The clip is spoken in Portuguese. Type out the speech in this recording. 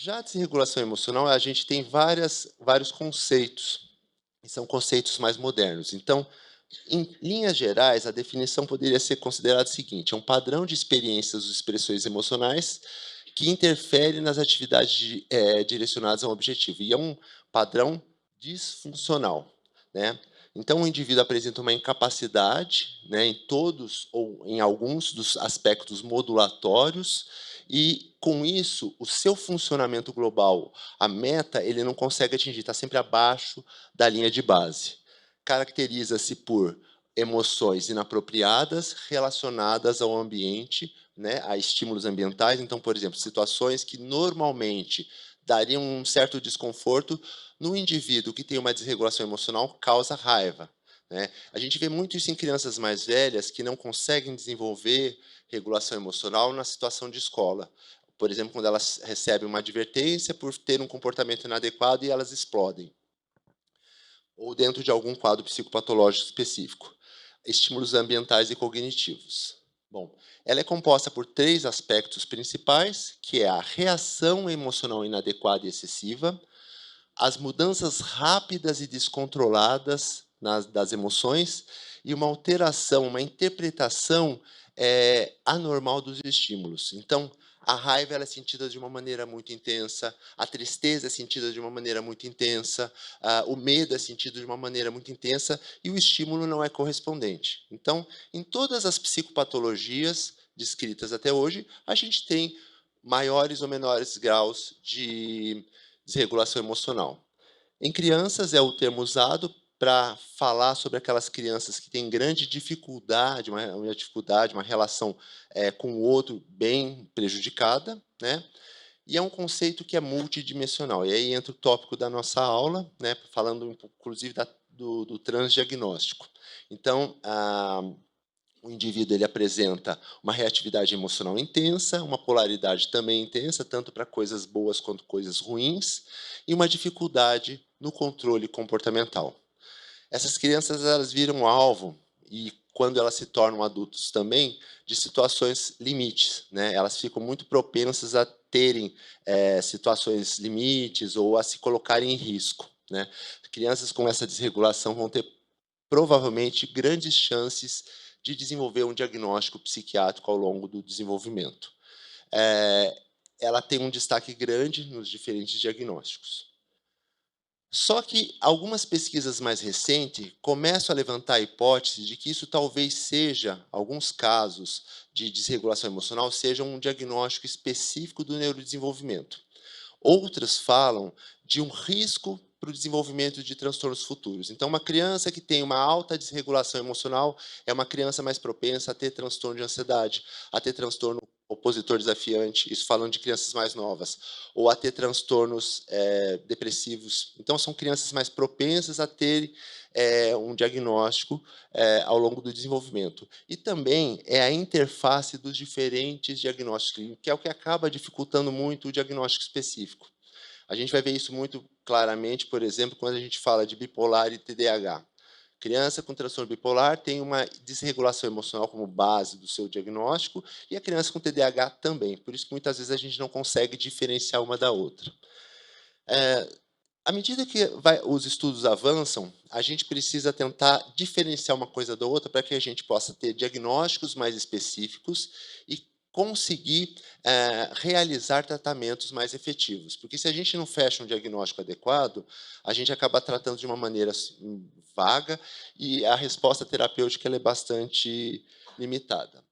Já a desregulação emocional, a gente tem vários conceitos, e são conceitos mais modernos. Então, em linhas gerais, a definição poderia ser considerada o seguinte: é um padrão de experiências ou expressões emocionais que interfere nas atividades direcionadas a um objetivo, e é um padrão disfuncional, né. Então o indivíduo apresenta uma incapacidade, né, em todos ou em alguns dos aspectos modulatórios, e com isso o seu funcionamento global, a meta, ele não consegue atingir, está sempre abaixo da linha de base. Caracteriza-se por emoções inapropriadas relacionadas ao ambiente, né, a estímulos ambientais. Então, por exemplo, situações que normalmente dariam um certo desconforto no indivíduo que tem uma desregulação emocional, causa raiva, né. A gente vê muito isso em crianças mais velhas que não conseguem desenvolver regulação emocional na situação de escola. Por exemplo, quando elas recebem uma advertência por ter um comportamento inadequado e elas explodem, ou dentro de algum quadro psicopatológico específico. Estímulos ambientais e cognitivos. Bom, ela é composta por 3 aspectos principais, que é a reação emocional inadequada e excessiva, as mudanças rápidas e descontroladas das emoções e uma alteração, uma interpretação anormal dos estímulos. Então, a raiva ela é sentida de uma maneira muito intensa, a tristeza é sentida de uma maneira muito intensa, o medo é sentido de uma maneira muito intensa e o estímulo não é correspondente. Então, em todas as psicopatologias descritas até hoje, a gente tem maiores ou menores graus de desregulação emocional. Em crianças é o termo usado para falar sobre aquelas crianças que têm grande dificuldade, uma relação, com o outro bem prejudicada, né, e é um conceito que é multidimensional. E aí entra o tópico da nossa aula, né, falando inclusive do transdiagnóstico. Então, o indivíduo ele apresenta uma reatividade emocional intensa, uma polaridade também intensa, tanto para coisas boas quanto coisas ruins, e uma dificuldade no controle comportamental. Essas crianças elas viram alvo, e quando elas se tornam adultos também, de situações limites, né? Elas ficam muito propensas a terem situações limites ou a se colocarem em risco, né? Crianças com essa desregulação vão ter provavelmente grandes chances de desenvolver um diagnóstico psiquiátrico ao longo do desenvolvimento. Eh, Ela tem um destaque grande nos diferentes diagnósticos. Só que algumas pesquisas mais recentes começam a levantar a hipótese de que isso talvez seja, alguns casos de desregulação emocional, sejam um diagnóstico específico do neurodesenvolvimento. Outras falam de um risco para o desenvolvimento de transtornos futuros. Então, uma criança que tem uma alta desregulação emocional é uma criança mais propensa a ter transtorno de ansiedade, a ter transtorno opositor desafiante, isso falando de crianças mais novas, ou a ter transtornos depressivos. Então, são crianças mais propensas a ter um diagnóstico ao longo do desenvolvimento. E também é a interface dos diferentes diagnósticos clínicos, que é o que acaba dificultando muito o diagnóstico específico. A gente vai ver isso muito claramente, por exemplo, quando a gente fala de bipolar e TDAH. Criança com transtorno bipolar tem uma desregulação emocional como base do seu diagnóstico, e a criança com TDAH também. Por isso que muitas vezes a gente não consegue diferenciar uma da outra. À medida que os estudos avançam, a gente precisa tentar diferenciar uma coisa da outra para que a gente possa ter diagnósticos mais específicos e conseguir realizar tratamentos mais efetivos. Porque se a gente não fecha um diagnóstico adequado, a gente acaba tratando de uma maneira vaga e a resposta terapêutica ela é bastante limitada.